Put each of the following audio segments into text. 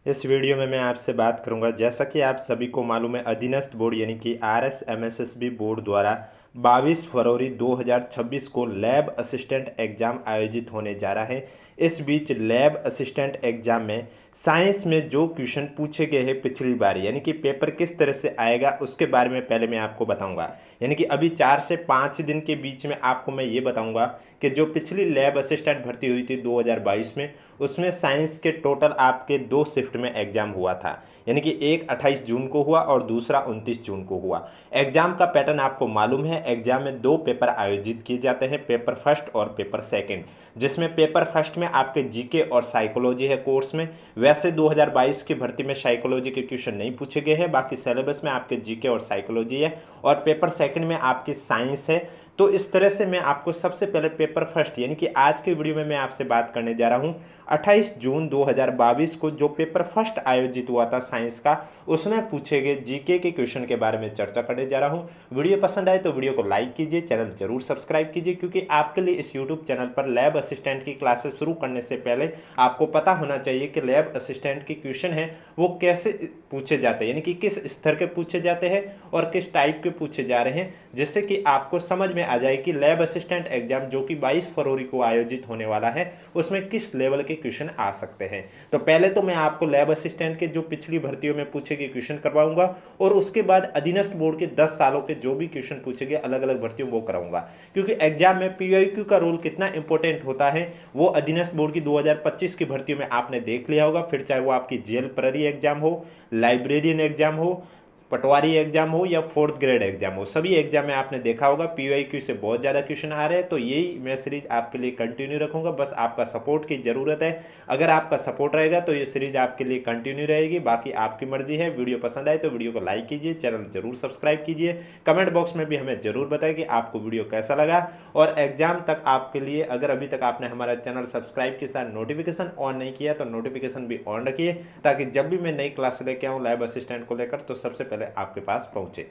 इस वीडियो में मैं आपसे बात करूंगा। जैसा कि आप सभी को मालूम है, अधीनस्थ बोर्ड यानी कि RSMSSB बोर्ड द्वारा 22 फरवरी 2026 को लैब असिस्टेंट एग्जाम आयोजित होने जा रहा है। इस बीच लैब असिस्टेंट एग्जाम में साइंस में जो क्वेश्चन पूछे गए हैं पिछली बार, यानी कि पेपर किस तरह से आएगा उसके बारे में पहले मैं आपको बताऊंगा। यानी कि अभी 4 से 5 दिन के बीच में आपको मैं ये बताऊंगा कि जो पिछली लैब असिस्टेंट भर्ती हुई थी 2022 में, उसमें साइंस के टोटल आपके 2 शिफ्ट में एग्जाम हुआ था। यानी कि एक 28 जून को हुआ और दूसरा 29 जून को हुआ। एग्जाम का पैटर्न आपको मालूम है। एग्जाम में 2 पेपर आयोजित किए जाते हैं, पेपर फर्स्ट और पेपर सेकंड, जिसमें पेपर फर्स्ट में आपके जीके और साइकोलॉजी है कोर्स में। वैसे 2022 की भर्ती में साइकोलॉजी के क्वेश्चन नहीं पूछे गए हैं, बाकी सिलेबस में आपके जीके और साइकोलॉजी है, और पेपर सेकंड में आपकी साइंस है। तो इस तरह से मैं आपको सबसे पहले पेपर फर्स्ट यानी कि आज के वीडियो में मैं आपसे बात करने जा रहा हूं 28 जून 2022 को जो पेपर फर्स्ट आयोजित हुआ था साइंस का, उसमें पूछे गए जीके के क्वेश्चन के बारे में चर्चा करने जा रहा हूं। वीडियो पसंद आए तो वीडियो को लाइक कीजिए, चैनल जरूर सब्सक्राइब कीजिए, क्योंकि आपके लिए इस यूट्यूब चैनल पर लैब असिस्टेंट की क्लासेस शुरू करने से पहले आपको पता होना चाहिए कि लैब असिस्टेंट के क्वेश्चन है वो कैसे पूछे जाते हैं, यानी कि किस स्तर के पूछे जाते हैं और किस टाइप के पूछे जा रहे हैं, जिससे कि आपको समझ में आ जाए कि लैब असिस्टेंट एग्जाम जो कि 22 फरवरी को आयोजित होने वाला है उसमें किस लेवल के क्वेश्चन आ सकते हैं। तो पहले तो मैं आपको लैब असिस्टेंट के जो पिछली भर्तियों में पूछे गए क्वेश्चन करवाऊंगा, और उसके बाद अधीनस्थ बोर्ड के 10 सालों के जो भी क्वेश्चन पूछे गए अलग अलग भर्तियों वो कराऊंगा। क्योंकि एग्जाम में पीआईक्यू का रोल कितना इंपॉर्टेंट होता है वो अधीनस्थ बोर्ड की 2025 की भर्तियों में आपने देख लिया होगा। फिर चाहे वो आपकी जेल प्रहरी एग्जाम हो, लाइब्रेरियन एग्जाम हो, पटवारी एग्जाम हो या 4th ग्रेड एग्जाम हो, सभी एग्जाम में आपने देखा होगा पीवाईक्यू से बहुत ज़्यादा क्वेश्चन आ रहे हैं। तो यही मैं सीरीज आपके लिए कंटिन्यू रखूंगा, बस आपका सपोर्ट की ज़रूरत है। अगर आपका सपोर्ट रहेगा तो ये सीरीज आपके लिए कंटिन्यू रहेगी, बाकी आपकी मर्जी है। वीडियो पसंद आए तो वीडियो को लाइक कीजिए, चैनल जरूर सब्सक्राइब कीजिए, कमेंट बॉक्स में भी हमें जरूर बताएं कि आपको वीडियो कैसा लगा। और एग्जाम तक आपके लिए अगर अभी तक आपने हमारा चैनल सब्सक्राइब के साथ नोटिफिकेशन ऑन नहीं किया तो नोटिफिकेशन भी ऑन रखिए, ताकि जब भी मैं नई क्लास लेके आऊँ लैब असिस्टेंट को लेकर तो सबसे पहले आपके पास पहुंचे।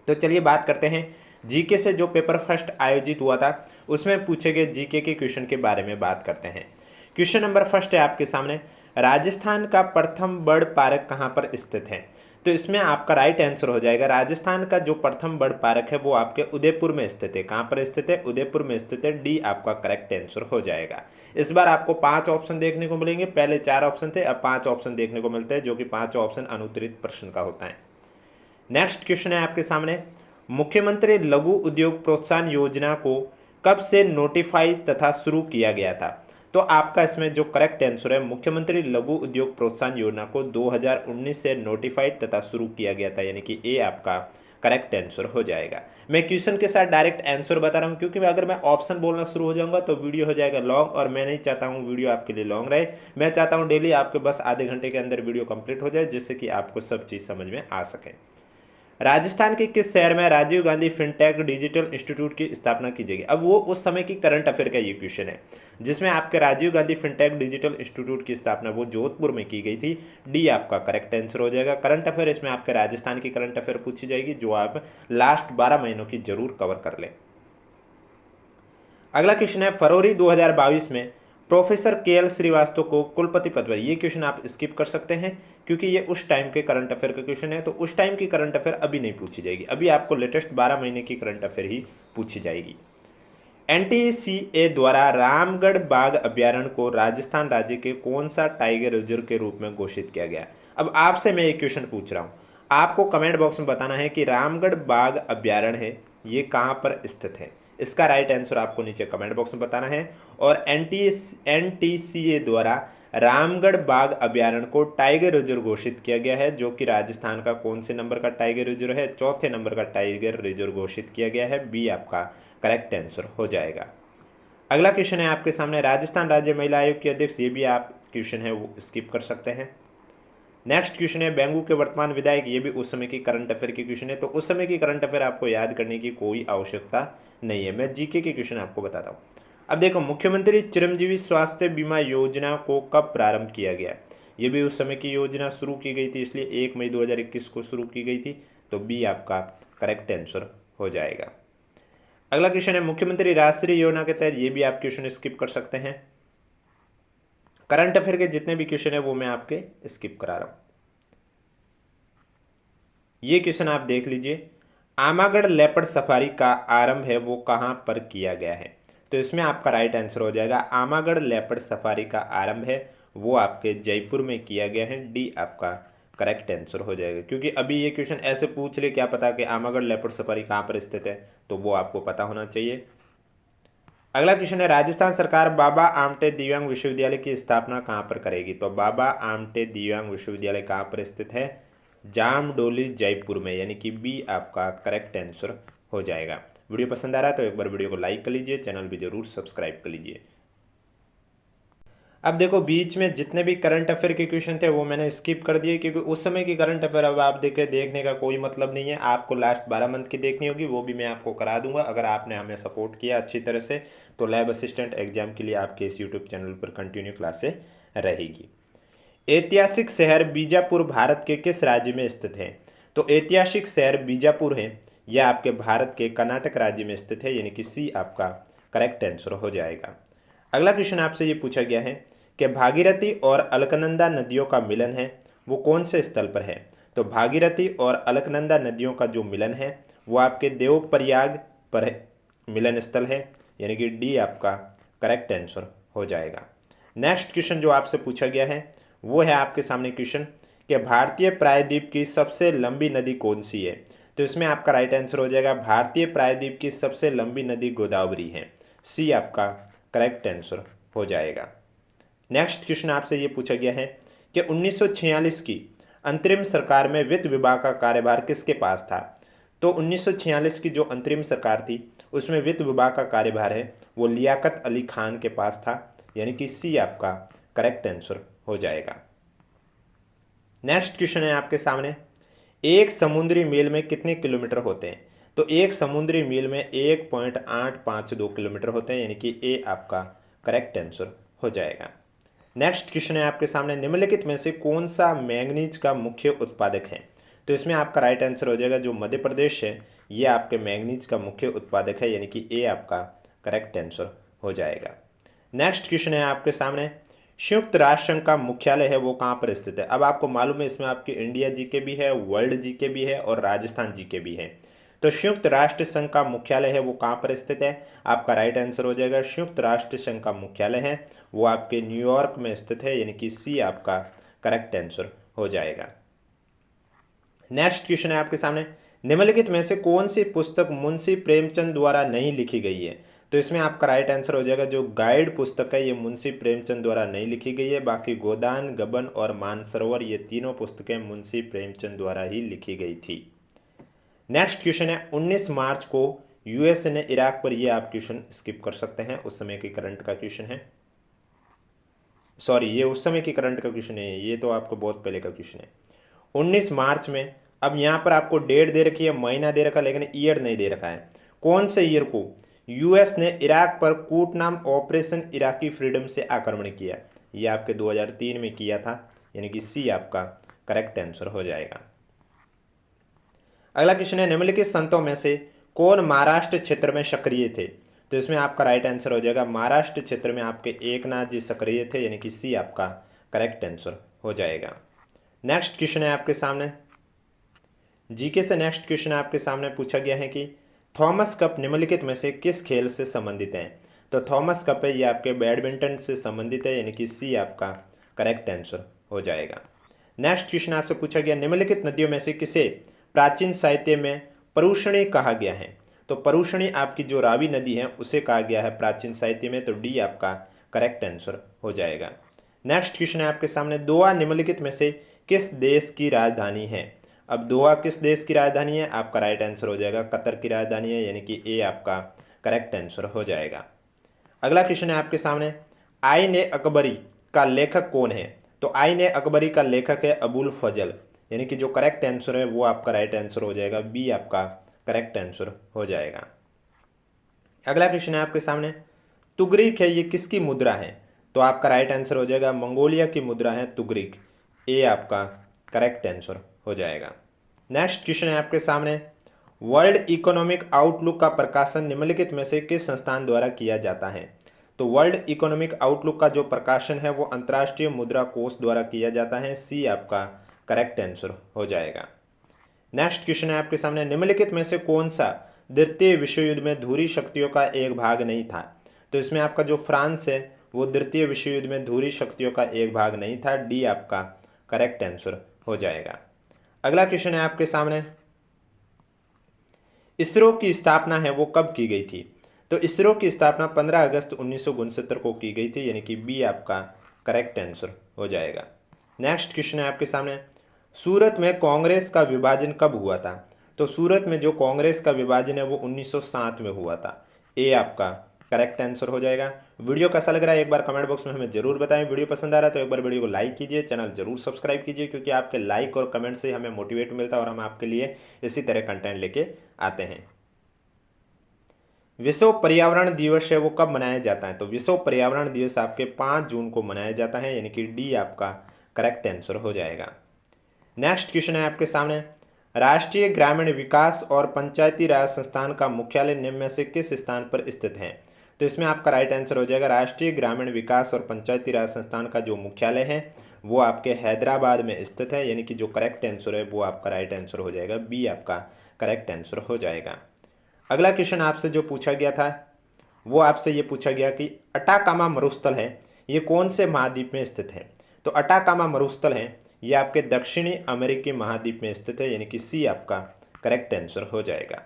तो चलिए बात करते हैं जीके से। जो पेपर फर्स्ट आयोजित हुआ था उसमें पूछे गए जीके के क्वेश्चन के बारे में बात करते हैं। क्वेश्चन नंबर फर्स्ट है आपके सामने, राजस्थान का प्रथम बर्ड पार्क कहाँ पर स्थित है? तो इसमें आपका राइट आंसर हो जाएगा, राजस्थान का जो प्रथम बर्ड पार्क है वो आपके उदयपुर में स्थित है। कहाँ पर स्थित है? उदयपुर में स्थित है। डी आपका करेक्ट आंसर हो जाएगा। इस बार आपको 5 ऑप्शन देखने को मिलेंगे, पहले 4 ऑप्शन थे, अब 5 ऑप्शन देखने को मिलते हैं, जो कि 5 ऑप्शन अनुत्तरित प्रश्न का होता है। नेक्स्ट क्वेश्चन है आपके सामने, मुख्यमंत्री लघु उद्योग प्रोत्साहन योजना को कब से नोटिफाई तथा शुरू किया गया था? तो आपका इसमें जो करेक्ट आंसर है, मुख्यमंत्री लघु उद्योग प्रोत्साहन योजना को 2019 से नोटिफाइड तथा शुरू किया गया था, यानी कि ए आपका करेक्ट आंसर हो जाएगा। मैं क्वेश्चन के साथ डायरेक्ट आंसर बता रहा हूं, क्योंकि अगर मैं ऑप्शन बोलना शुरू हो जाऊंगा तो वीडियो हो जाएगा लॉन्ग, और मैं नहीं चाहता हूं वीडियो आपके लिए लॉन्ग रहे। मैं चाहता हूं डेली आपके बस आधे घंटे के अंदर वीडियो कंप्लीट हो जाए, जिससे कि आपको सब चीज़ समझ में आ सके। राजस्थान के किस शहर में Rajiv Gandhi fintech digital institute की स्थापना की जाएगी? अब वो उस समय की करंट अफेयर का ये क्वेश्चन है, जिसमें आपके Rajiv Gandhi fintech digital institute की स्थापना वो जोधपुर में की गई थी। डी आपका करेक्ट आंसर हो जाएगा। करंट अफेयर इसमें आपके राजस्थान की करंट अफेयर पूछी जाएगी, जो आप लास्ट 12 महीनों की जरूर कवर कर लें। अगला क्वेश्चन है, फरवरी 2022 में प्रोफेसर केएल श्रीवास्तव को कुलपति पद पर, ये क्वेश्चन आप स्किप कर सकते हैं क्योंकि ये उस टाइम के करंट अफेयर का क्वेश्चन है, तो उस टाइम की करंट अफेयर अभी नहीं पूछी जाएगी, अभी आपको लेटेस्ट 12 महीने की करंट अफेयर ही पूछी जाएगी। एनटीसीए द्वारा रामगढ़ बाघ अभ्यारण्य को राजस्थान राज्य के कौन सा टाइगर रिजर्व के रूप में घोषित किया गया? अब आपसे मैं एक क्वेश्चन पूछ रहा हूं, आपको कमेंट बॉक्स में बताना है कि रामगढ़ बाघ अभ्यारण्य है ये कहां पर स्थित है। इसका राइट आंसर आपको नीचे कमेंट बॉक्स में बताना है। और एनटीसीए द्वारा रामगढ़ बाघ अभ्यारण्य को टाइगर रिजर्व घोषित किया गया है, जो कि राजस्थान का कौन से नंबर का टाइगर रिजर्व है? चौथे नंबर का टाइगर रिजर्व घोषित किया गया है। बी आपका करेक्ट आंसर हो जाएगा। अगला क्वेश्चन है आपके सामने, राजस्थान राज्य महिला आयोग के अध्यक्ष, ये भी आप क्वेश्चन है वो स्किप कर सकते हैं। नेक्स्ट क्वेश्चन है, बेंगू के वर्तमान विधायक, ये भी उस समय की करंट अफेयर की क्वेश्चन है, तो उस समय की करंट अफेयर आपको याद करने की कोई आवश्यकता नहीं है, मैं जीके के क्वेश्चन आपको बताता हूँ। अब देखो, मुख्यमंत्री चिरंजीवी स्वास्थ्य बीमा योजना को कब प्रारंभ किया गया? ये भी उस समय की योजना शुरू की गई थी, इसलिए 1 मई 2021 को शुरू की गई थी, तो बी आपका करेक्ट आंसर हो जाएगा। अगला क्वेश्चन है, मुख्यमंत्री राष्ट्रीय योजना के तहत, ये भी आप क्वेश्चन स्किप कर सकते हैं। करंट अफेयर के जितने भी क्वेश्चन है वो मैं आपके स्किप करा रहा हूं। ये क्वेश्चन आप देख लीजिए, आमागढ़ लेपर्ड सफारी का आरंभ है वो कहां पर किया गया है? तो इसमें आपका राइट आंसर हो जाएगा आमागढ़ लेपर्ड सफारी का आरंभ है वो आपके जयपुर में किया गया है। डी आपका करेक्ट आंसर हो जाएगा, क्योंकि अभी ये क्वेश्चन ऐसे पूछ ले क्या पता कि आमागढ़ लेपर्ड सफारी कहाँ पर स्थित है, तो वो आपको पता होना चाहिए। अगला क्वेश्चन है, राजस्थान सरकार बाबा आमटे दिव्यांग विश्वविद्यालय की स्थापना कहाँ पर करेगी? तो बाबा आमटे दिव्यांग विश्वविद्यालय कहाँ पर स्थित है? जामडोली जयपुर में, यानी कि बी आपका करेक्ट आंसर हो जाएगा। वीडियो पसंद आ रहा है तो एक बार वीडियो को लाइक कर लीजिए, चैनल भी जरूर सब्सक्राइब कर लीजिए। अब देखो, बीच में जितने भी करंट अफेयर के क्वेश्चन थे वो मैंने स्किप कर दिए, क्योंकि उस समय की करंट अफेयर अब आप देखने का कोई मतलब नहीं है। आपको लास्ट 12 मंथ की देखनी होगी, वो भी मैं आपको करा दूंगा अगर आपने हमें सपोर्ट किया अच्छी तरह से। तो लैब असिस्टेंट एग्जाम के लिए आपके इस यूट्यूब चैनल पर कंटिन्यू क्लासें रहेगी। ऐतिहासिक शहर बीजापुर भारत के किस राज्य में स्थित है? तो ऐतिहासिक शहर बीजापुर है, यह आपके भारत के कर्नाटक राज्य में स्थित है, यानी कि सी आपका करेक्ट आंसर हो जाएगा। अगला क्वेश्चन आपसे ये पूछा गया है कि भागीरथी और अलकनंदा नदियों का मिलन है वो कौन से स्थल पर है? तो भागीरथी और अलकनंदा नदियों का जो मिलन है वो आपके देवप्रयाग पर मिलन स्थल है, यानी कि डी आपका करेक्ट आंसर हो जाएगा। नेक्स्ट क्वेश्चन जो आपसे पूछा गया है वो है आपके सामने क्वेश्चन कि भारतीय प्रायद्वीप की सबसे लंबी नदी कौन सी है? तो इसमें आपका राइट आंसर हो जाएगा भारतीय प्रायद्वीप की सबसे लंबी नदी गोदावरी है। सी आपका करेक्ट आंसर हो जाएगा। नेक्स्ट क्वेश्चन आपसे ये पूछा गया है कि 1946 की अंतरिम सरकार में वित्त विभाग का कार्यभार किसके पास था? तो 1946 की जो अंतरिम सरकार थी उसमें वित्त विभाग का कार्यभार है वो लियाकत अली खान के पास था, यानी कि सी आपका करेक्ट आंसर हो जाएगा। नेक्स्ट क्वेश्चन है आपके सामने, एक समुद्री मील में कितने किलोमीटर होते हैं? तो एक समुद्री मील में 1.852 किलोमीटर होते हैं, यानी कि ए आपका करेक्ट आंसर हो जाएगा। नेक्स्ट क्वेश्चन है आपके सामने, निम्नलिखित में से कौन सा मैंगनीज का मुख्य उत्पादक है? तो इसमें आपका राइट आंसर हो जाएगा जो मध्य प्रदेश है ये आपके मैंगनीज का मुख्य उत्पादक है, यानी कि ए आपका करेक्ट आंसर हो जाएगा। नेक्स्ट क्वेश्चन है आपके सामने, संयुक्त राष्ट्र संघ का मुख्यालय है वो कहाँ पर स्थित है? अब आपको मालूम है इसमें आपकी इंडिया जीके भी है, वर्ल्ड जीके भी है और राजस्थान जीके भी है। तो संयुक्त राष्ट्र संघ का मुख्यालय है वो कहाँ पर स्थित है? आपका राइट आंसर हो जाएगा संयुक्त राष्ट्र संघ का मुख्यालय है वो आपके न्यूयॉर्क में स्थित है, यानी कि सी आपका करेक्ट आंसर हो जाएगा। नेक्स्ट क्वेश्चन है आपके सामने, निम्नलिखित में से कौन सी पुस्तक मुंशी प्रेमचंद द्वारा नहीं लिखी गई है? तो इसमें आपका राइट आंसर हो जाएगा जो गाइड पुस्तक है ये मुंशी प्रेमचंद द्वारा नहीं लिखी गई है, बाकी गोदान, गबन और मानसरोवर ये तीनों पुस्तकें मुंशी प्रेमचंद द्वारा ही लिखी गई थी। नेक्स्ट क्वेश्चन है, 19 मार्च को यूएस ने इराक पर, ये आप क्वेश्चन स्किप कर सकते हैं, उस समय की करंट का क्वेश्चन है, सॉरी ये उस समय की करंट का क्वेश्चन है, ये तो आपको बहुत पहले का क्वेश्चन है। 19 मार्च में, अब यहाँ पर आपको डेट दे रखी है, महीना दे रखा, लेकिन ईयर नहीं दे रखा है। कौन से ईयर को यूएस ने इराक पर कूटनाम ऑपरेशन इराकी फ्रीडम से आक्रमण किया? ये आपके 2003 में किया था, यानी कि सी आपका करेक्ट आंसर हो जाएगा। अगला क्वेश्चन है, निम्नलिखित संतों में से कौन महाराष्ट्र क्षेत्र में सक्रिय थे? तो इसमें आपका राइट आंसर हो जाएगा महाराष्ट्र क्षेत्र में आपके एकनाथ जी सक्रिय थे, यानी कि सी आपका करेक्ट आंसर हो जाएगा। नेक्स्ट क्वेश्चन है आपके सामने, जीके से नेक्स्ट क्वेश्चन आपके सामने पूछा गया है कि थॉमस कप निम्नलिखित में से किस खेल से संबंधित है? तो थॉमस कप है ये आपके बैडमिंटन से संबंधित है, यानी कि सी आपका करेक्ट आंसर हो जाएगा। नेक्स्ट क्वेश्चन आपसे पूछा गया, निम्नलिखित नदियों में से किसे प्राचीन साहित्य में परुषणी कहा गया है? तो परुषणी आपकी जो रावी नदी है उसे कहा गया है प्राचीन साहित्य में, तो डी आपका करेक्ट आंसर हो जाएगा। नेक्स्ट क्वेश्चन है आपके सामने, दोहा निम्नलिखित में से किस देश की राजधानी है? अब दोहा किस देश की राजधानी है? आपका राइट आंसर हो जाएगा कतर की राजधानी है, यानी कि ए आपका करेक्ट आंसर हो जाएगा। अगला क्वेश्चन है आपके सामने, आईन अकबरी का लेखक कौन है? तो आईन अकबरी का लेखक है अबुल फजल, यानी कि जो करेक्ट आंसर है वो आपका राइट आंसर हो जाएगा, बी आपका करेक्ट आंसर हो जाएगा। अगला क्वेश्चन है आपके सामने, तुगरिक है ये किसकी मुद्रा है? तो आपका राइट आंसर हो जाएगा मंगोलिया की मुद्रा है तुगरिक, ए आपका करेक्ट आंसर हो जाएगा। नेक्स्ट क्वेश्चन है आपके सामने, वर्ल्ड इकोनॉमिक आउटलुक का प्रकाशन निम्नलिखित में से किस संस्थान द्वारा किया जाता है? तो वर्ल्ड इकोनॉमिक आउटलुक का जो प्रकाशन है वो अंतर्राष्ट्रीय मुद्रा कोष द्वारा किया जाता है। सी आपका करेक्ट आंसर हो जाएगा। नेक्स्ट क्वेश्चन है आपके सामने, निम्नलिखित में से कौन सा द्वितीय विश्व युद्ध में धुरी शक्तियों का एक भाग नहीं था? तो इसमें आपका जो फ्रांस है वो द्वितीय विश्व युद्ध में धुरी शक्तियों का एक भाग नहीं था। डी आपका करेक्ट आंसर हो जाएगा। अगला क्वेश्चन है आपके सामने, इसरो की स्थापना है वो कब की गई थी? तो इसरो की स्थापना 15 अगस्त 1969 को की गई थी, यानी कि बी आपका करेक्ट आंसर हो जाएगा। नेक्स्ट क्वेश्चन है आपके सामने, सूरत में कांग्रेस का विभाजन कब हुआ था? तो सूरत में जो कांग्रेस का विभाजन है वो 1907 में हुआ था। ए आपका करेक्ट आंसर हो जाएगा। वीडियो कैसा लग रहा है एक बार कमेंट बॉक्स में हमें जरूर बताएं। वीडियो पसंद आ रहा है तो एक बार वीडियो को लाइक कीजिए, चैनल जरूर सब्सक्राइब कीजिए, क्योंकि आपके लाइक और कमेंट से हमें मोटिवेट मिलता है और हम आपके लिए इसी तरह कंटेंट लेके आते हैं। विश्व पर्यावरण दिवस है वो कब मनाया जाता है? तो विश्व पर्यावरण दिवस आपके 5 जून को मनाया जाता है, यानी कि डी आपका करेक्ट आंसर हो जाएगा। नेक्स्ट क्वेश्चन है आपके सामने, राष्ट्रीय ग्रामीण विकास और पंचायती राज संस्थान का मुख्यालय निम्न में से किस स्थान पर स्थित है? तो इसमें आपका राइट आंसर हो जाएगा, राष्ट्रीय ग्रामीण विकास और पंचायती राज संस्थान का जो मुख्यालय है वो आपके हैदराबाद में स्थित है, यानी कि जो करेक्ट आंसर है वो आपका राइट आंसर हो जाएगा। बी आपका करेक्ट आंसर हो जाएगा। अगला क्वेश्चन आपसे जो पूछा गया था वो आपसे ये पूछा गया कि अटाकामा मरुस्थल है ये कौन से महाद्वीप में स्थित है? तो अटाकामा मरुस्थल है ये आपके दक्षिणी अमेरिकी महाद्वीप में स्थित है, यानी कि सी आपका करेक्ट आंसर हो जाएगा।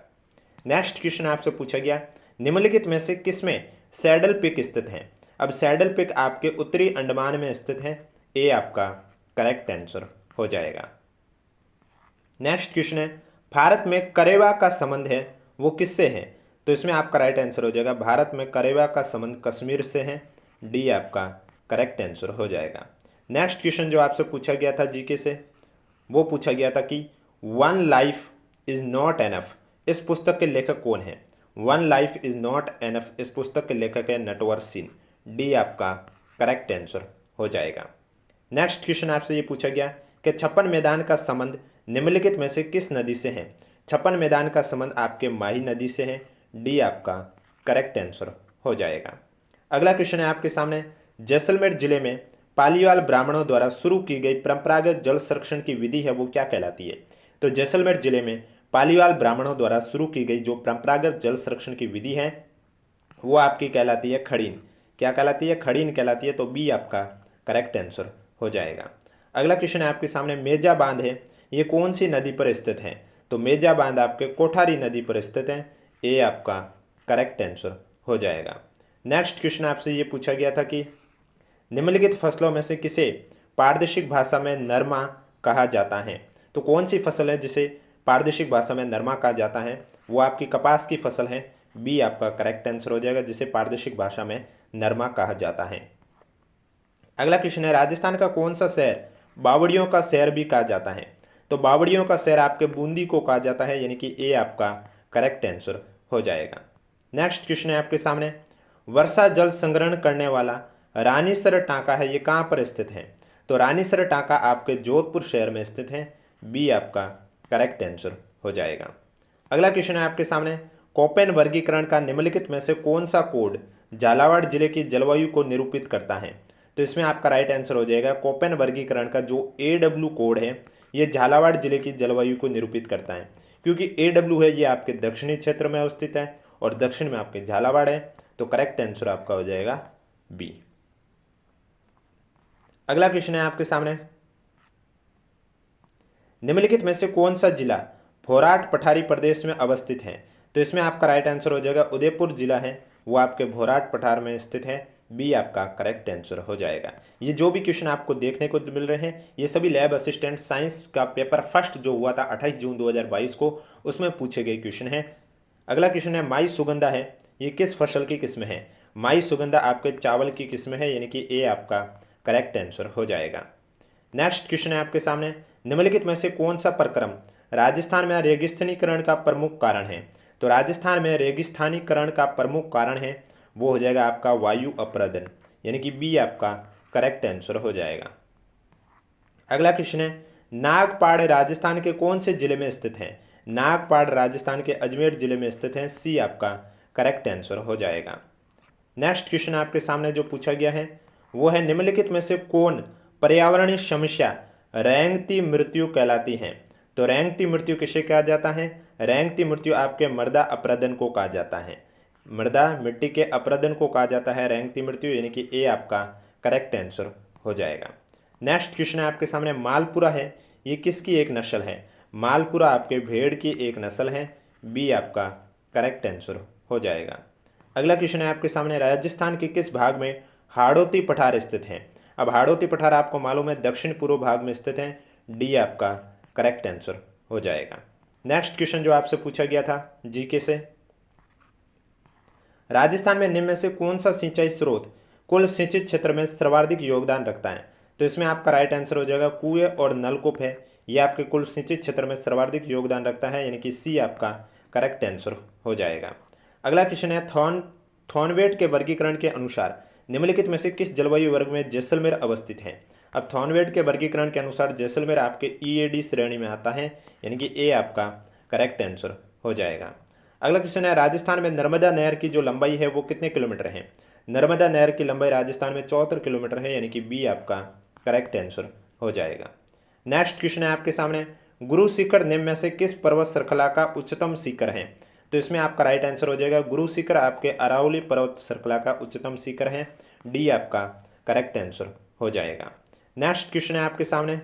नेक्स्ट क्वेश्चन आपसे पूछा गया, निम्नलिखित में से किसमें सैडल पिक स्थित है? अब सैडल पिक आपके उत्तरी अंडमान में स्थित है। ए आपका करेक्ट आंसर हो जाएगा। नेक्स्ट क्वेश्चन है, भारत में करेवा का संबंध है वो किससे है? तो इसमें आपका राइट आंसर हो जाएगा, भारत में करेवा का संबंध कश्मीर से है। डी आपका करेक्ट आंसर हो जाएगा। नेक्स्ट क्वेश्चन जो आपसे पूछा गया था जीके से वो पूछा गया था कि one life is not enough इस पुस्तक के लेखक कौन है? One life is not enough इस पुस्तक के लेखक है नटवर सिंह। डी आपका करेक्ट आंसर हो जाएगा। नेक्स्ट क्वेश्चन आपसे ये पूछा गया कि छप्पन मैदान का संबंध निम्नलिखित में से किस नदी से है? छप्पन मैदान का संबंध आपके माही नदी से है। डी आपका करेक्ट आंसर हो जाएगा। अगला क्वेश्चन है आपके सामने, जैसलमेर जिले में पालीवाल ब्राह्मणों द्वारा शुरू की गई परंपरागत जल संरक्षण की विधि है वो क्या कहलाती है? तो जैसलमेर जिले में पालीवाल ब्राह्मणों द्वारा शुरू की गई जो परंपरागत जल संरक्षण की विधि है वो आपकी कहलाती है खड़ीन। क्या कहलाती है? खड़ीन कहलाती है। तो बी आपका करेक्ट आंसर हो जाएगा। अगला क्वेश्चन है आपके सामने, मेजा बांध है ये कौन सी नदी पर स्थित है? तो मेजा बांध आपके कोठारी नदी पर स्थित है। ए आपका करेक्ट आंसर हो जाएगा। नेक्स्ट क्वेश्चन आपसे ये पूछा गया था कि निम्नलिखित फसलों में से किसे पारदर्शिक भाषा में नरमा कहा जाता है? तो कौन सी फसल है जिसे पारदर्शिक भाषा में नरमा कहा जाता है? वो आपकी कपास की फसल है। बी आपका करेक्ट आंसर हो जाएगा, जिसे पारदर्शिक भाषा में नरमा कहा जाता है। अगला क्वेश्चन है, राजस्थान का कौन सा शहर बावड़ियों का शहर भी कहा जाता है? तो बावड़ियों का शहर आपके बूंदी को कहा जाता है, यानी कि ए आपका करेक्ट आंसर हो जाएगा। नेक्स्ट क्वेश्चन है आपके सामने, वर्षा जल संग्रहण करने वाला रानीसर टांका है ये कहाँ पर स्थित है? तो रानीसर टांका आपके जोधपुर शहर में स्थित है। बी आपका करेक्ट आंसर हो जाएगा। अगला क्वेश्चन है आपके सामने, कोपेन वर्गीकरण का निम्नलिखित में से कौन सा कोड झालावाड़ जिले की जलवायु को निरूपित करता है? तो इसमें आपका राइट आंसर हो जाएगा, कोपेन वर्गीकरण का जो AW कोड है ये झालावाड़ जिले की जलवायु को निरूपित करता है, क्योंकि AW है ये आपके दक्षिणी क्षेत्र में अवस्थित है और दक्षिण में आपके झालावाड़ है। तो करेक्ट आंसर आपका हो जाएगा बी। अगला क्वेश्चन है आपके सामने, निम्नलिखित में से कौन सा जिला भोराट पठारी प्रदेश में अवस्थित है? तो इसमें आपका राइट आंसर हो जाएगा, उदयपुर जिला है वो आपके भोराट पठार में स्थित है। बी आपका करेक्ट आंसर हो जाएगा। ये जो भी क्वेश्चन आपको देखने को मिल रहे हैं ये सभी लैब असिस्टेंट साइंस का पेपर फर्स्ट जो हुआ था 28 जून 2022 को उसमें पूछे गए क्वेश्चन हैं। अगला क्वेश्चन है, माई सुगंधा है ये किस फसल की किस्म है? माई सुगंधा आपके चावल की किस्म है, यानी कि ए आपका करेक्ट आंसर हो जाएगा। नेक्स्ट क्वेश्चन है आपके सामने, निम्नलिखित में से कौन सा प्रक्रम राजस्थान में रेगिस्तानीकरण का प्रमुख कारण है? तो राजस्थान में रेगिस्तानीकरण का प्रमुख कारण है वो हो जाएगा आपका वायु अपरदन, यानी कि बी आपका करेक्ट आंसर हो जाएगा। अगला क्वेश्चन है, नागपाड़ राजस्थान के कौन से जिले में स्थित है? नागपाड़ राजस्थान के अजमेर जिले में स्थित है। सी आपका करेक्ट आंसर हो जाएगा। नेक्स्ट क्वेश्चन आपके सामने जो पूछा गया है वो है निम्नलिखित में से कौन पर्यावरणीय समस्या रेंगती मृत्यु कहलाती है। तो रेंगती मृत्यु किसे कहा जाता है? रेंगती मृत्यु आपके मृदा अपरदन को कहा जाता है। मृदा मिट्टी के अपरदन को कहा जाता है रेंगती मृत्यु, यानी कि ए आपका करेक्ट आंसर हो जाएगा। नेक्स्ट क्वेश्चन है आपके सामने मालपुरा है, ये किसकी एक नस्ल है? मालपुरा आपके भेड़ की एक नस्ल है, बी आपका करेक्ट आंसर हो जाएगा। अगला क्वेश्चन है आपके सामने राजस्थान के किस भाग में हाड़ौती पठार स्थित है? अब हाड़ौती पठार आपको मालूम है दक्षिण पूर्व भाग में स्थित है, डी आपका करेक्ट आंसर हो जाएगा। नेक्स्ट क्वेश्चन जो आपसे पूछा गया था जीके से, राजस्थान में निम्न में से कौन सा सिंचाई स्रोत कुल सिंचित क्षेत्र में सर्वाधिक योगदान रखता है? तो इसमें आपका राइट आंसर हो जाएगा कुएं और नलकूप है, ये आपके कुल सिंचित क्षेत्र में सर्वाधिक योगदान रखता है, यानी कि सी आपका करेक्ट आंसर हो जाएगा। अगला क्वेश्चन है थॉर्नवेट के वर्गीकरण के अनुसार निम्नलिखित में से किस जलवायु वर्ग में जैसलमेर अवस्थित है? अब थॉर्नवेट के वर्गीकरण के अनुसार जैसलमेर आपके ईएडी श्रेणी में आता है, यानी कि ए आपका करेक्ट आंसर हो जाएगा। अगला क्वेश्चन है राजस्थान में नर्मदा नहर की जो लंबाई है वो कितने किलोमीटर है? नर्मदा नहर की लंबाई राजस्थान में 74 किलोमीटर है, यानी कि बी आपका करेक्ट आंसर हो जाएगा। नेक्स्ट क्वेश्चन है आपके सामने गुरु शिखर निम्न में से किस पर्वत श्रृंखला का उच्चतम शिखर है? तो इसमें आपका राइट आंसर हो जाएगा गुरु शिखर आपके अरावली पर्वत श्रृंखला का उच्चतम शिखर है, डी आपका करेक्ट आंसर हो जाएगा। नेक्स्ट क्वेश्चन है आपके सामने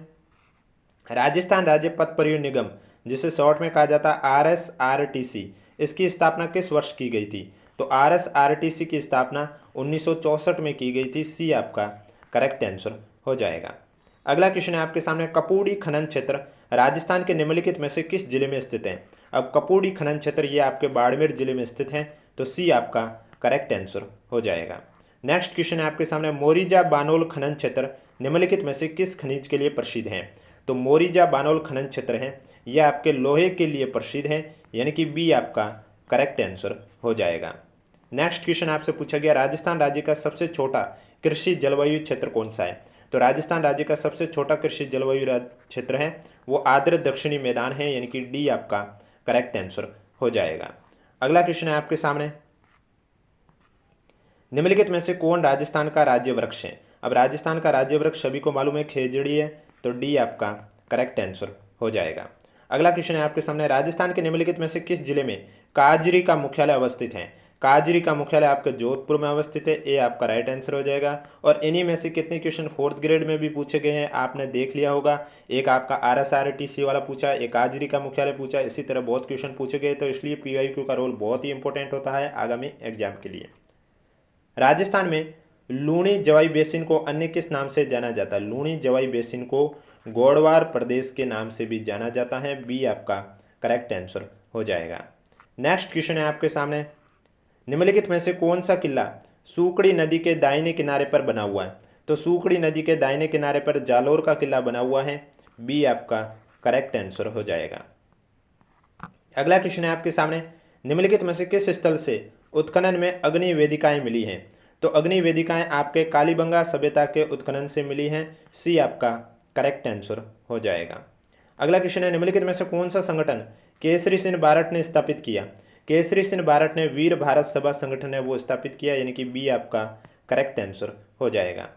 राजस्थान राज्य पथ परिवहन निगम, जिसे शॉर्ट में कहा जाता है आरएसआरटीसी, इसकी स्थापना किस वर्ष की गई थी? तो आरएसआरटीसी की स्थापना 1964 में की गई थी, सी आपका करेक्ट आंसर हो जाएगा। अगला क्वेश्चन है आपके सामने कपूड़ी खनन क्षेत्र राजस्थान के निम्नलिखित में से किस जिले में स्थित है? अब कपूड़ी खनन क्षेत्र ये आपके बाड़मेर जिले में स्थित है, तो सी आपका करेक्ट आंसर हो जाएगा। नेक्स्ट क्वेश्चन है आपके सामने मोरीजा बानोल खनन क्षेत्र निम्नलिखित में से किस खनिज के लिए प्रसिद्ध है? तो मोरीजा बानोल खनन क्षेत्र है यह आपके लोहे के लिए प्रसिद्ध है, यानी कि बी आपका करेक्ट आंसर हो जाएगा। नेक्स्ट क्वेश्चन आपसे पूछा गया राजस्थान राज्य का सबसे छोटा कृषि जलवायु क्षेत्र कौन सा है? तो राजस्थान राज्य का सबसे छोटा कृषि जलवायु क्षेत्र है वो आर्द्र दक्षिणी मैदान है, यानी कि डी आपका करेक्ट आंसर हो जाएगा। अगला क्वेश्चन है आपके सामने निम्नलिखित में से कौन राजस्थान का राज्य वृक्ष है? अब राजस्थान का राज्य वृक्ष सभी को मालूम है खेजड़ी है, तो डी आपका करेक्ट आंसर हो जाएगा। अगला क्वेश्चन है आपके सामने राजस्थान के निम्नलिखित में से किस जिले में काजरी का मुख्यालय अवस्थित है? काजरी का मुख्यालय आपके जोधपुर में अवस्थित है, ए आपका राइट आंसर हो जाएगा। और इन्हीं में से कितने क्वेश्चन 4th ग्रेड में भी पूछे गए हैं आपने देख लिया होगा, एक आपका आरएसआरटीसी वाला पूछा, एक काजरी का मुख्यालय पूछा, इसी तरह बहुत क्वेश्चन पूछे गए, तो इसलिए पीवाईक्यू का रोल बहुत ही इंपॉर्टेंट होता है आगामी एग्जाम के लिए। राजस्थान में लूणी जवाई बेसिन को अन्य किस नाम से जाना जाता है? लूणी जवाई बेसिन को गोडवार प्रदेश के नाम से भी जाना जाता है, बी आपका करेक्ट आंसर हो जाएगा। नेक्स्ट क्वेश्चन है आपके सामने निम्नलिखित में से कौन सा किला सूकड़ी नदी के दाहिने किनारे पर बना हुआ है? तो सूकड़ी नदी के दाहिने किनारे पर जालोर का किला बना हुआ है, बी आपका करेक्ट आंसर हो जाएगा। अगला क्वेश्चन है आपके सामने निम्नलिखित में से किस स्थल से उत्खनन में अग्नि वेदिकाएं मिली हैं? तो अग्नि वेदिकाएं आपके कालीबंगा सभ्यता के उत्खनन से मिली हैं, सी आपका करेक्ट आंसर हो जाएगा। अगला क्वेश्चन है निम्नलिखित में से कौन सा संगठन केसरी सिंह बारट ने स्थापित किया? केसरी सिंह बारट ने वीर भारत सभा संगठन है वो स्थापित किया, यानी कि बी आपका करेक्ट आंसर हो जाएगा।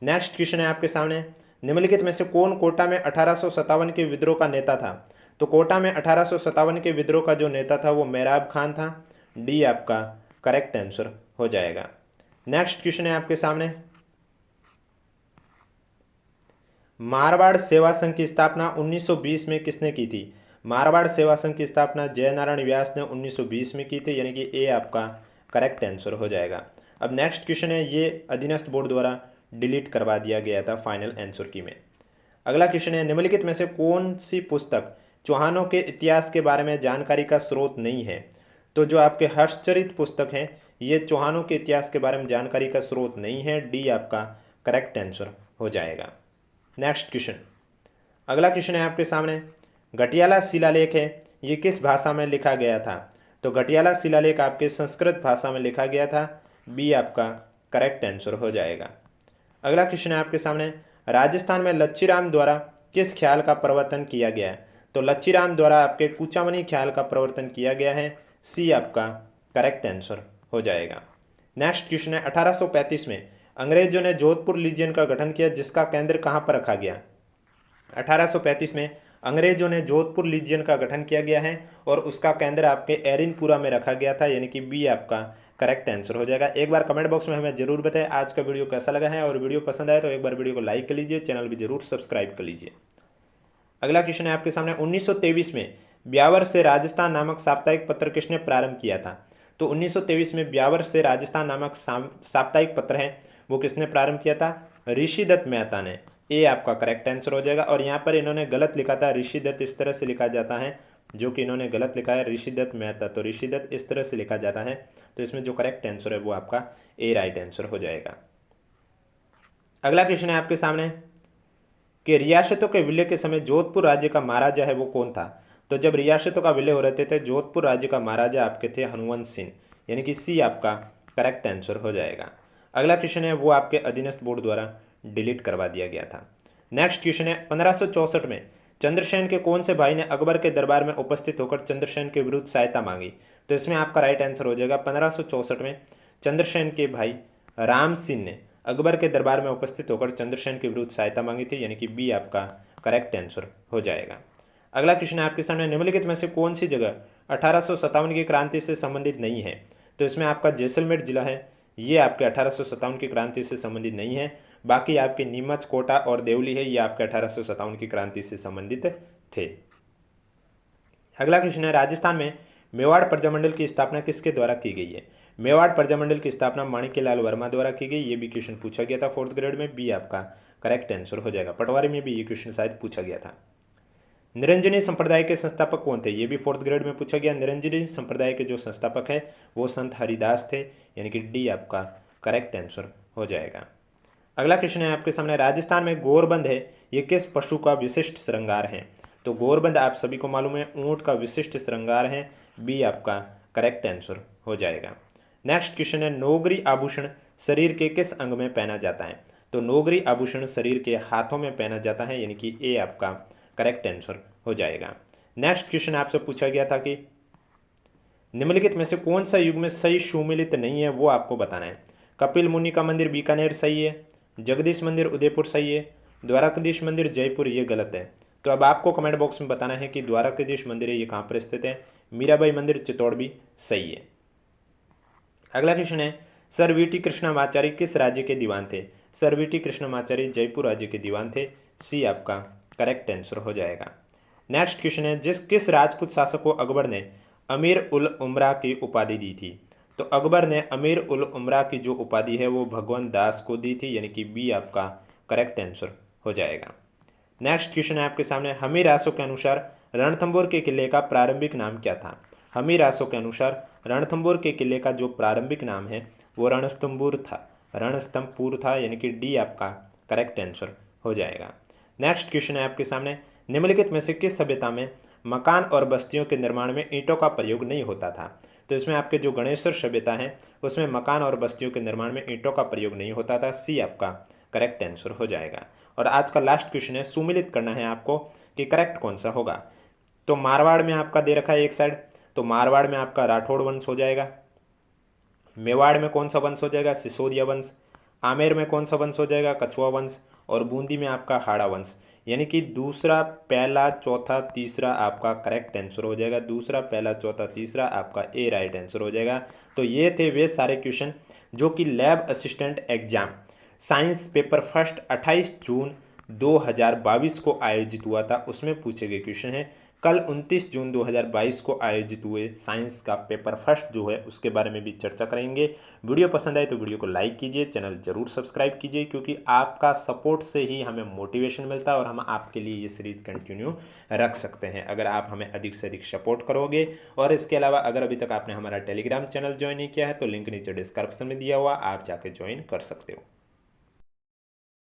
नेक्स्ट क्वेश्चन है आपके सामने निम्नलिखित में से कौन कोटा में 1857 के विद्रोह का नेता था? तो कोटा में 1857 के विद्रोह का जो नेता था वो मेहराब खान था, डी आपका करेक्ट आंसर हो जाएगा। नेक्स्ट क्वेश्चन है आपके सामने मारवाड़ सेवा संघ की स्थापना 1920 में किसने की थी? मारवाड़ सेवा संघ की स्थापना जयनारायण व्यास ने 1920 में की थी, यानी कि ए आपका करेक्ट आंसर हो जाएगा। अब नेक्स्ट क्वेश्चन है ये अधीनस्थ बोर्ड द्वारा डिलीट करवा दिया गया था फाइनल आंसर की में। अगला क्वेश्चन है निम्नलिखित में से कौन सी पुस्तक चौहानों के इतिहास के बारे में जानकारी का स्रोत नहीं है? तो जो आपके हर्षचरित पुस्तक है ये चौहानों के इतिहास के बारे में जानकारी का स्रोत नहीं है, डी आपका करेक्ट आंसर हो जाएगा। नेक्स्ट क्वेश्चन अगला क्वेश्चन है आपके सामने घटियाला शिलालेख है ये किस भाषा में लिखा गया था? तो घटियाला शिलालेख आपके संस्कृत भाषा में लिखा गया था, बी आपका करेक्ट आंसर हो जाएगा। अगला क्वेश्चन है आपके सामने राजस्थान में लच्छीराम द्वारा किस ख्याल का प्रवर्तन किया गया है? तो लच्छीराम द्वारा आपके कूचामनी ख्याल का प्रवर्तन किया गया है, सी आपका करेक्ट आंसर हो जाएगा। नेक्स्ट क्वेश्चन है 1835 में अंग्रेजों ने जोधपुर लीजियन का गठन किया, जिसका केंद्र कहाँ पर रखा गया। 1835 में अंग्रेजों ने जोधपुर लीजियन का गठन किया गया है और उसका केंद्र आपके एरिनपुरा में रखा गया था, यानी कि बी आपका करेक्ट आंसर हो जाएगा। एक बार कमेंट बॉक्स में हमें जरूर बताएं आज का वीडियो कैसा लगा है, और वीडियो पसंद आए तो एक बार वीडियो को लाइक कर लीजिए, चैनल भी जरूर सब्सक्राइब कर लीजिए। अगला क्वेश्चन है आपके सामने 1923 में ब्यावर से राजस्थान नामक साप्ताहिक पत्र किसने प्रारंभ किया था। तो 1923 में ब्यावर से राजस्थान नामक साप्ताहिक पत्र है वो किसने प्रारंभ किया था, ऋषिदत्त मेहता ने। ए आपका करेक्ट आंसर हो जाएगा। और यहाँ पर इन्होंने गलत लिखा था, ऋषिदत्त इस तरह से लिखा जाता है, जो कि इन्होंने गलत लिखा है ऋषिदत्त मेहता, तो ऋषिदत्त इस तरह से लिखा जाता है, तो इसमें जो करेक्ट आंसर है वो आपका ए राइट आंसर हो जाएगा। अगला क्वेश्चन है आपके सामने कि रियासतों के विलय के समय जोधपुर राज्य का महाराजा है वो कौन था। तो जब रियासतों का विलय हो रहे थे जोधपुर राज्य का महाराजा आपके थे हनुवंत सिंह, यानी कि सी आपका करेक्ट आंसर हो जाएगा। अगला क्वेश्चन है वो आपके अधीनस्थ बोर्ड द्वारा डिलीट करवा दिया गया था। नेक्स्ट क्वेश्चन है 1564 में चंद्रसेन के कौन से भाई ने अकबर के दरबार में उपस्थित होकर चंद्रसेन के विरुद्ध सहायता मांगी। तो इसमें आपका राइट आंसर हो जाएगा 1564 में चंद्रसेन के भाई राम सिंह ने अकबर के दरबार में उपस्थित होकर चंद्रसेन के विरुद्ध सहायता मांगी थी, यानी कि बी आपका करेक्ट आंसर हो जाएगा। अगला क्वेश्चन है आपके सामने निम्नलिखित में से कौन सी जगह 1857 की क्रांति से संबंधित नहीं है। तो इसमें आपका जैसलमेर जिला है, ये आपके 1857 की क्रांति से संबंधित नहीं है। बाकी आपके नीमच, कोटा और देवली है, ये आपके 1857 की क्रांति से संबंधित थे। अगला क्वेश्चन है राजस्थान में मेवाड़ प्रजामंडल की स्थापना किसके द्वारा की गई है। मेवाड़ प्रजामंडल की स्थापना माणिक्यलाल वर्मा द्वारा की गई, ये भी क्वेश्चन पूछा गया था 4th ग्रेड में, बी आपका करेक्ट आंसर हो जाएगा। पटवारी में भी ये क्वेश्चन शायद पूछा गया था। निरंजनी संप्रदाय के संस्थापक कौन थे, ये भी 4th ग्रेड में पूछा गया। निरंजनी संप्रदाय के जो संस्थापक है वो संत हरिदास थे, यानी कि डी आपका करेक्ट आंसर हो जाएगा। अगला क्वेश्चन है आपके सामने राजस्थान में गोरबंद है, ये किस पशु का विशिष्ट श्रृंगार है। तो गोरबंद आप सभी को मालूम है ऊंट का विशिष्ट श्रृंगार है, बी आपका करेक्ट आंसर हो जाएगा। नेक्स्ट क्वेश्चन है नौगरी आभूषण शरीर के किस अंग में पहना जाता है। तो नौगरी आभूषण शरीर के हाथों में पहना जाता है, यानी कि ए आपका करेक्ट आंसर हो जाएगा। नेक्स्ट क्वेश्चन आपसे पूछा गया था कि निम्नलिखित में से कौन सा युग में सही सुमिलित नहीं है वो आपको बताना है। कपिल मुनि का मंदिर बीकानेर सही है, जगदीश मंदिर उदयपुर सही है, द्वारकाधीश मंदिर जयपुर ये गलत है। तो अब आपको कमेंट बॉक्स में बताना है कि द्वारकाधीश मंदिर है ये कहाँ पर स्थित है। मीराबाई मंदिर चित्तौड़ भी सही है। अगला क्वेश्चन है सर वीटी कृष्णमाचार्य किस राज्य के दीवान थे। सर वीटी कृष्णमाचार्य जयपुर राज्य के दीवान थे, सी आपका करेक्ट आंसर हो जाएगा। नेक्स्ट क्वेश्चन है किस राजपूत शासक को अकबर ने अमीर उल उमरा की उपाधि दी थी। तो अकबर ने अमीर उल उमरा की जो उपाधि है वो भगवंत दास को दी थी, यानी कि बी आपका करेक्ट आंसर हो जाएगा। नेक्स्ट क्वेश्चन है आपके सामने हमीर आसो के अनुसार रणथंभौर के किले का प्रारंभिक नाम क्या था। हमीर आसो के अनुसार रणथंभौर के किले का जो प्रारंभिक नाम है वो रणस्तंभपुर था, यानी कि डी आपका करेक्ट आंसर हो जाएगा। नेक्स्ट क्वेश्चन है आपके सामने निम्नलिखित में से किस सभ्यता में मकान और बस्तियों के निर्माण में ईंटों का प्रयोग नहीं होता था। तो इसमें आपके जो गणेश्वर सभ्यता है उसमें मकान और बस्तियों के निर्माण में ईंटों का प्रयोग नहीं होता था, सी आपका करेक्ट आंसर हो जाएगा। और आज का लास्ट क्वेश्चन है सुमिलित करना है आपको कि करेक्ट कौन सा होगा। तो मारवाड़ में आपका दे रखा है एक साइड, तो मारवाड़ में आपका राठौड़ वंश हो जाएगा। मेवाड़ में कौन सा वंश हो जाएगा, सिसोदिया वंश। आमेर में कौन सा वंश हो जाएगा, कछुआ वंश। और बूंदी में आपका हाड़ा वंश, यानी कि दूसरा, पहला, चौथा, तीसरा आपका करेक्ट आंसर हो जाएगा। दूसरा, पहला, चौथा, तीसरा आपका ए राइट आंसर हो जाएगा। तो ये थे वे सारे क्वेश्चन जो कि lab assistant exam science paper first 28 जून 2022 को आयोजित हुआ था, उसमें पूछे गए क्वेश्चन हैं। कल 29 जून 2022 को आयोजित हुए साइंस का पेपर फर्स्ट जो है उसके बारे में भी चर्चा करेंगे। वीडियो पसंद आए तो वीडियो को लाइक कीजिए, चैनल जरूर सब्सक्राइब कीजिए, क्योंकि आपका सपोर्ट से ही हमें मोटिवेशन मिलता है और हम आपके लिए ये सीरीज कंटिन्यू रख सकते हैं अगर आप हमें अधिक से अधिक सपोर्ट करोगे। और इसके अलावा अगर अभी तक आपने हमारा टेलीग्राम चैनल ज्वाइन नहीं किया है तो लिंक नीचे डिस्क्रिप्शन में दिया हुआ, आप जाके ज्वाइन कर सकते हो।